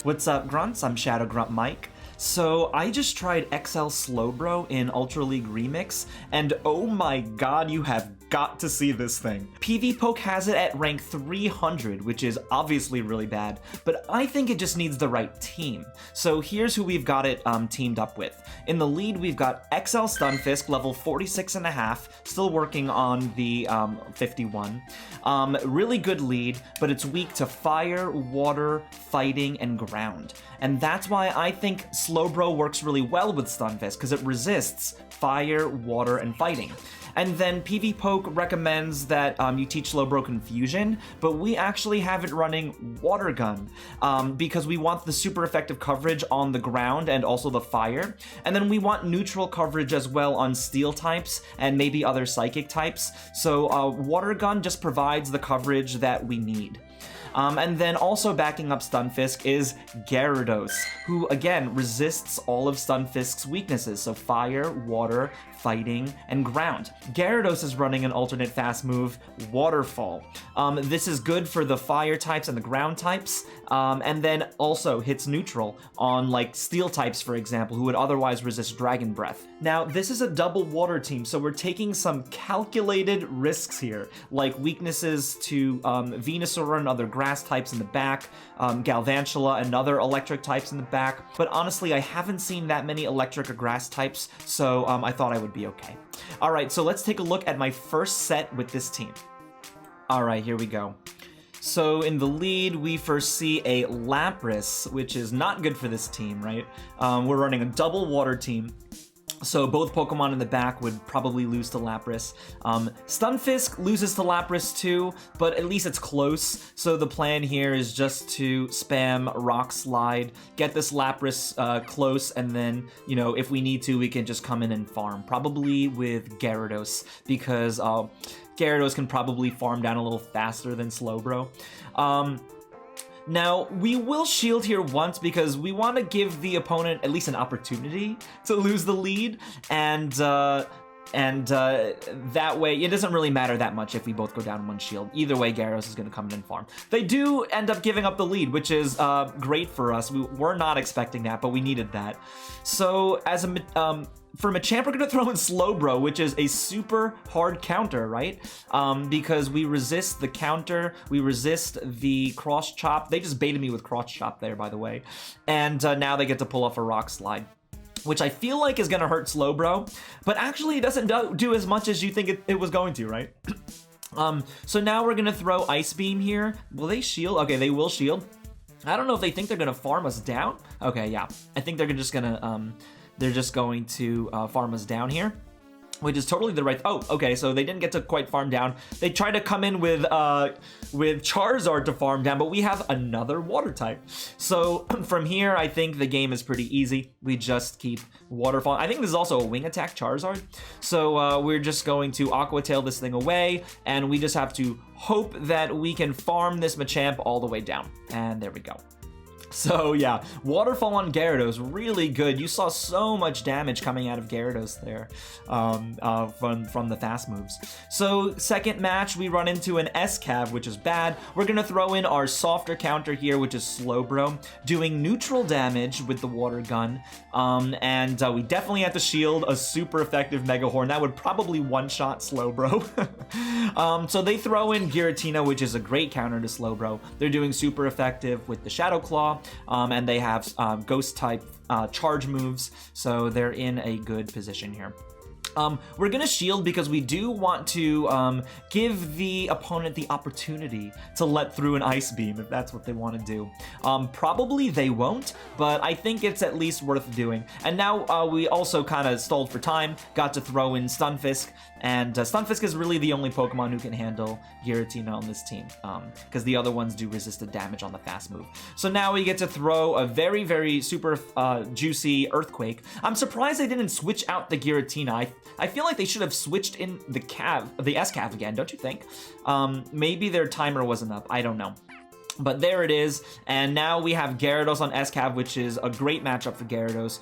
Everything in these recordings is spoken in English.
What's up, Grunts? I'm Shadow Grunt Mike. So I just tried XL Slowbro in Ultra League Remix, and oh my god, you have got to see this thing. PvPoke has it at rank 300, which is obviously really bad, but I think it just needs the right team. So here's who we've got it teamed up with. In the lead, we've got XL Stunfisk, level 46.5, still working on the 51. Really good lead, but it's weak to fire, water, fighting, and ground. And that's why I think Slowbro works really well with Stunfisk, because it resists fire, water, and fighting. And then PvPoke recommends that you teach Slowbro Confusion, but we actually have it running Water Gun because we want the super effective coverage on the ground and also the fire. And then we want neutral coverage as well on Steel types and maybe other Psychic types. So Water Gun just provides the coverage that we need. And then also backing up Stunfisk is Gyarados, who again resists all of Stunfisk's weaknesses, so fire, water, fighting, and ground. Gyarados is running an alternate fast move, Waterfall. This is good for the fire types and the ground types, and then also hits neutral on like Steel types, for example, who would otherwise resist Dragon Breath. Now, this is a double water team, so we're taking some calculated risks here, like weaknesses to Venusaur and other grass types in the back, Galvantula and other electric types in the back, but honestly, I haven't seen that many electric or grass types, so I thought I would be okay. All right, so let's take a look at my first set with this team. All right, here we go. So in the lead, we first see a Lapras, which is not good for this team, right? We're running a double water team. So both Pokemon in the back would probably lose to Lapras. Stunfisk loses to Lapras too, but at least it's close. So the plan here is just to spam Rock Slide, get this Lapras close, and then, you know, if we need to, we can just come in and farm. Probably with Gyarados, because Gyarados can probably farm down a little faster than Slowbro. Now, we will shield here once because we want to give the opponent at least an opportunity to lose the lead, and that way, it doesn't really matter that much if we both go down one shield. Either way, Gyarados is going to come in and farm. They do end up giving up the lead, which is great for us. We were not expecting that, but we needed that. So, as a for Machamp, we're going to throw in Slowbro, which is a super hard counter, right? Because we resist the counter, we resist the cross chop. They just baited me with cross chop there, by the way. And now they get to pull off a Rock Slide, which I feel like is going to hurt Slowbro, but actually it doesn't do as much as you think it was going to, right? So now we're going to throw Ice Beam here. Will they shield? Okay, they will shield. I don't know if they think they're going to farm us down. Okay, yeah. I think they're just going to... They're just going to farm us down here, which is totally the right... Oh, okay, so they didn't get to quite farm down. They tried to come in with Charizard to farm down, but we have another water type. So from here, I think the game is pretty easy. We just keep Waterfall. I think this is also a Wing Attack Charizard. So we're just going to Aqua Tail this thing away, and we just have to hope that we can farm this Machamp all the way down. And there we go. So yeah, Waterfall on Gyarados, really good. You saw so much damage coming out of Gyarados there from the fast moves. So second match, we run into an Escav, which is bad. We're going to throw in our softer counter here, which is Slowbro, doing neutral damage with the Water Gun. And we definitely have to shield a super effective Mega Horn. That would probably one-shot Slowbro. So they throw in Giratina, which is a great counter to Slowbro. They're doing super effective with the Shadow Claw. And they have ghost type charge moves, so they're in a good position here. We're gonna shield because we do want to give the opponent the opportunity to let through an Ice Beam if that's what they want to do. Probably they won't, but I think it's at least worth doing. And now we also kind of stalled for time, got to throw in Stunfisk, and Stunfisk is really the only Pokemon who can handle Giratina on this team, because the other ones do resisted damage on the fast move. So now we get to throw a very, very super juicy Earthquake. I'm surprised they didn't switch out the Giratina. I feel like they should have switched in the Escav again, don't you think? Maybe their timer wasn't up, I don't know. But there it is, and now we have Gyarados on Escav, which is a great matchup for Gyarados.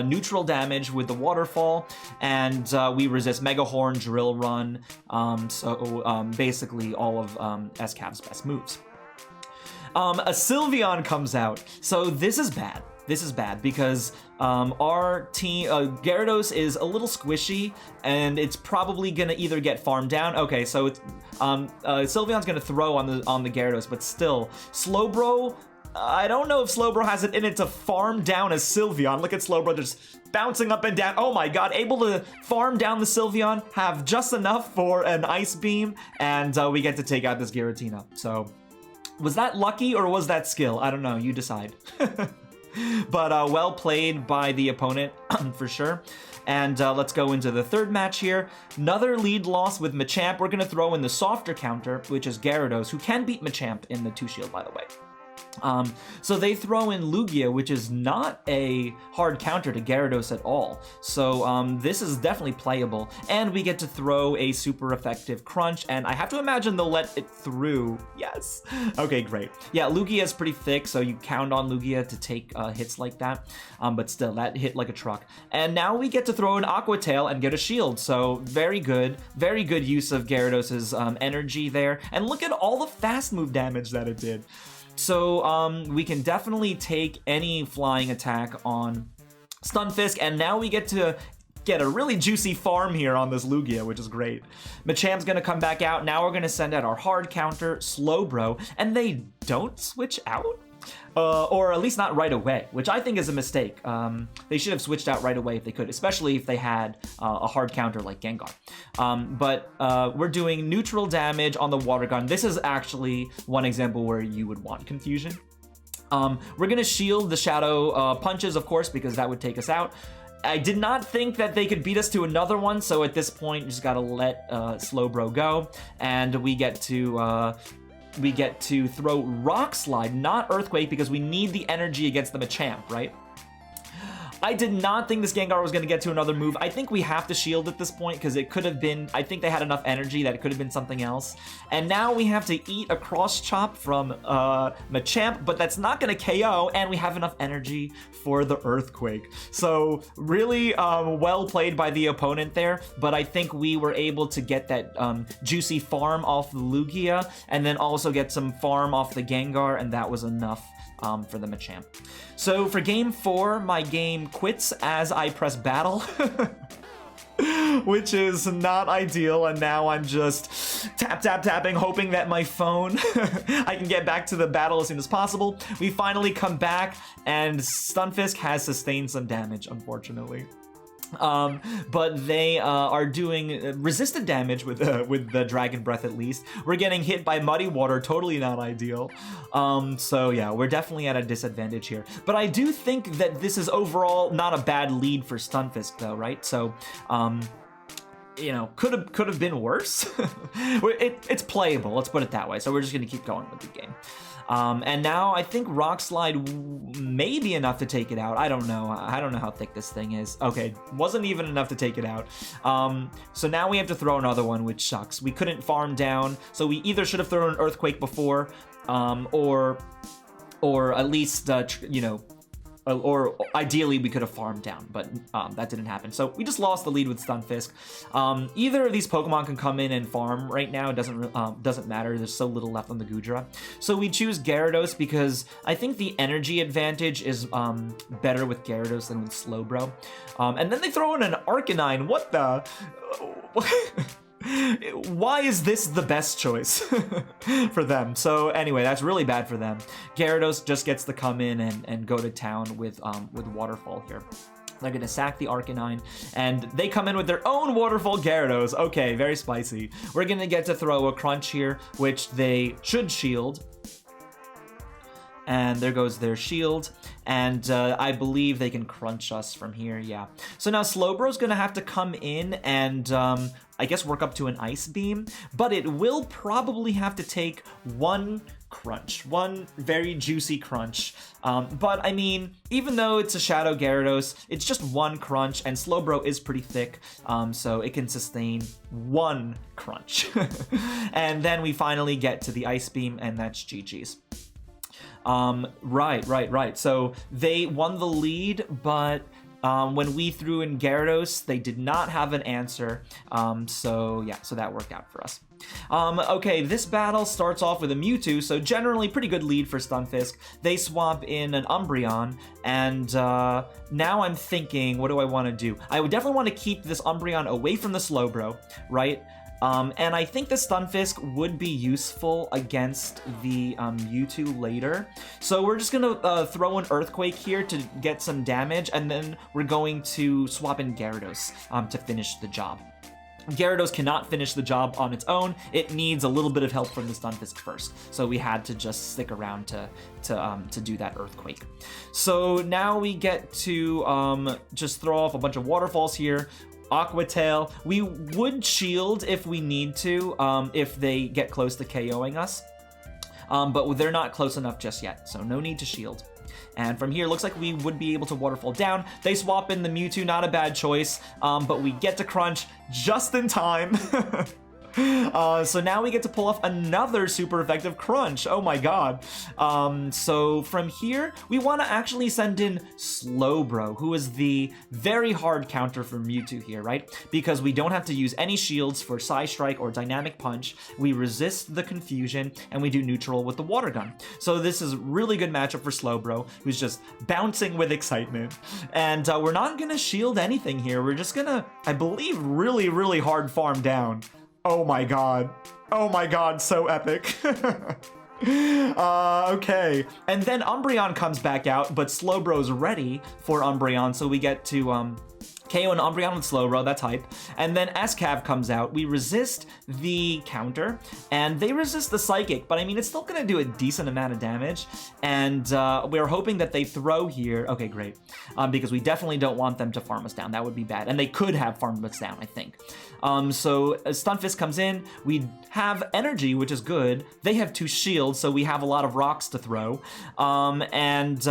Neutral damage with the Waterfall, and we resist Mega Horn, Drill Run, basically all of Escav's best moves. A Sylveon comes out. So this is bad. This is bad because our team, Gyarados is a little squishy, and it's probably gonna either get farmed down. Okay, so it's, Sylveon's gonna throw on the Gyarados, but still, Slowbro. I don't know if Slowbro has it in it to farm down a Sylveon. Look at Slowbro just bouncing up and down. Oh my god, able to farm down the Sylveon, have just enough for an Ice Beam, and we get to take out this Giratina. So, was that lucky or was that skill? I don't know, you decide. But well played by the opponent, for sure. And let's go into the third match here. Another lead loss with Machamp. We're going to throw in the softer counter, which is Gyarados, who can beat Machamp in the 2-shield, by the way. So they throw in Lugia, which is not a hard counter to Gyarados at all. So this is definitely playable. And we get to throw a super effective Crunch, and I have to imagine they'll let it through. Yes. Okay, great. Yeah, Lugia is pretty thick, so you count on Lugia to take hits like that. But still, that hit like a truck. And now we get to throw an Aqua Tail and get a shield. So very good use of Gyarados' energy there. And look at all the fast move damage that it did. So we can definitely take any flying attack on Stunfisk, and now we get to get a really juicy farm here on this Lugia, which is great. Machamp's gonna come back out. Now we're gonna send out our hard counter, Slowbro, and they don't switch out? Or at least not right away, which I think is a mistake. They should have switched out right away if they could, especially if they had a hard counter like Gengar. But we're doing neutral damage on the water gun. This is actually one example where you would want confusion. We're gonna shield the shadow punches, of course, because that would take us out. I did not think that they could beat us to another one, so at this point, just gotta let Slowbro go, and we get to throw Rock Slide, not Earthquake, because we need the energy against the Machamp, right? I did not think this Gengar was going to get to another move. I think we have to shield at this point because it could have been, I think they had enough energy that it could have been something else. And now we have to eat a Cross Chop from Machamp, but that's not going to KO, and we have enough energy for the Earthquake. So really well played by the opponent there, but I think we were able to get that juicy farm off the Lugia, and then also get some farm off the Gengar, and that was enough for the Machamp. So for game 4, my game quits as I press battle, which is not ideal, and now I'm just tapping, hoping that my phone, I can get back to the battle as soon as possible. We finally come back, and Stunfisk has sustained some damage, unfortunately. But they are doing resistant damage with the Dragon Breath at least. We're getting hit by Muddy Water, totally not ideal. So yeah, we're definitely at a disadvantage here. But I do think that this is overall not a bad lead for Stunfisk though, right? So, you know, could have been worse. It's playable, let's put it that way. So we're just gonna keep going with the game. And now I think Rock Slide may be enough to take it out. I don't know. I don't know how thick this thing is. Okay, wasn't even enough to take it out. So now we have to throw another one, which sucks. We couldn't farm down, so we either should have thrown an Earthquake before, or at least, you know, or ideally we could have farmed down, but that didn't happen. So we just lost the lead with Stunfisk. Either of these Pokemon can come in and farm right now. It doesn't matter. There's so little left on the Goodra. So we choose Gyarados because I think the energy advantage is better with Gyarados than with Slowbro. And then they throw in an Arcanine. What the? Why is this the best choice for them? So anyway, that's really bad for them. Gyarados just gets to come in and go to town with Waterfall here. They're gonna sack the Arcanine, and they come in with their own Waterfall Gyarados. Okay, very spicy. We're gonna get to throw a Crunch here, which they should shield. And there goes their shield, and I believe they can crunch us from here, yeah. So now Slowbro's gonna have to come in and I guess work up to an Ice Beam, but it will probably have to take one crunch, one very juicy crunch. But I mean, even though it's a Shadow Gyarados, it's just one crunch, and Slowbro is pretty thick, so it can sustain one crunch. And then we finally get to the Ice Beam, and that's GG's. Right. So they won the lead, but When we threw in Gyarados, they did not have an answer. So yeah, so that worked out for us. Okay, this battle starts off with a Mewtwo, so generally pretty good lead for Stunfisk. They swap in an Umbreon, and now I'm thinking, what do I want to do? I would definitely want to keep this Umbreon away from the Slowbro, right? And I think the Stunfisk would be useful against the Mewtwo later. So we're just gonna throw an Earthquake here to get some damage, and then we're going to swap in Gyarados to finish the job. Gyarados cannot finish the job on its own. It needs a little bit of help from the Stunfisk first. So we had to just stick around to do that Earthquake. So now we get to just throw off a bunch of waterfalls here. Aqua Tail. We would shield if we need to, if they get close to KOing us. But they're not close enough just yet, so no need to shield. And from here, looks like we would be able to waterfall down. They swap in the Mewtwo, not a bad choice, but we get to crunch just in time. So now we get to pull off another super effective crunch. Oh my god. So from here, we want to actually send in Slowbro, who is the very hard counter for Mewtwo here, right? Because we don't have to use any shields for Psy Strike or Dynamic Punch. We resist the confusion, and we do neutral with the Water Gun. So this is a really good matchup for Slowbro, who's just bouncing with excitement. And we're not going to shield anything here. We're just going to, I believe, really, really hard farm down. Oh my god. Oh my god, so epic. Okay. And then Umbreon comes back out, but Slowbro's ready for Umbreon, so we get to KO and Umbreon with Slowbro, that's hype. And then Escav comes out. We resist the counter, and they resist the Psychic, but I mean, it's still gonna do a decent amount of damage. And we're hoping that they throw here. Okay, great. Because we definitely don't want them to farm us down. That would be bad. And they could have farmed us down, I think. So Stunfisk comes in. We have energy, which is good. They have 2 shields, so we have a lot of rocks to throw. And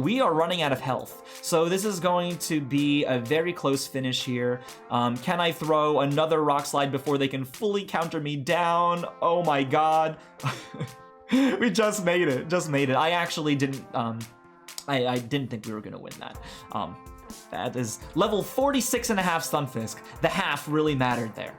we are running out of health. So this is going to be a very close finish here. Can I throw another Rock Slide before they can fully counter me down? Oh my god. We just made it. Just made it. I actually didn't... I didn't think we were going to win that. That is level 46.5 Stunfisk. The half really mattered there.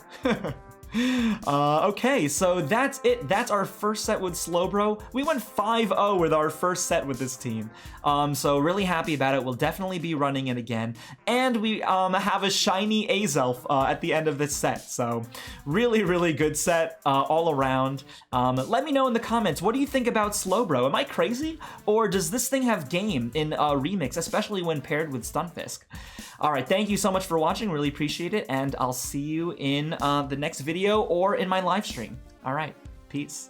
Okay, so that's it. That's our first set with Slowbro. We went 5-0 with our first set with this team. So really happy about it. We'll definitely be running it again. And we have a shiny Azelf at the end of this set. So really, really good set all around. Let me know in the comments, what do you think about Slowbro? Am I crazy? Or does this thing have game in Remix, especially when paired with Stunfisk? All right, thank you so much for watching. Really appreciate it. And I'll see you in the next video or in my live stream. All right, peace.